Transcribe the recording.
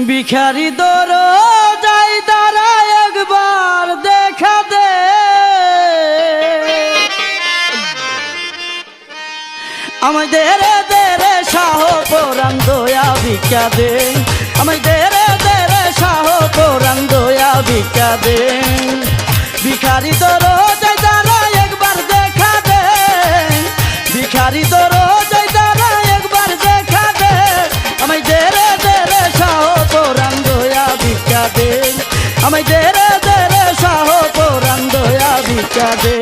ভিখারি দরো যাই দাঁড়া একবার দেখা দে, আমায় দেরে দেরে শাহ পরাণ দয়া ভিক্ষা দে, আমায় দেরে দেরে শাহ পরাণ দয়া ভিক্ষা দে। ভিখারি দরো যাই দাঁড়া একবার দেখা দে, ভিখারি দরো যাই দাঁড়া একবার দেখা দে, আমায় দেরে দেরে শাহ পরাণ দয়া ভিক্ষা দে, আমায় দেরে দেরে শাহ পরাণ দয়া ভিক্ষা দে।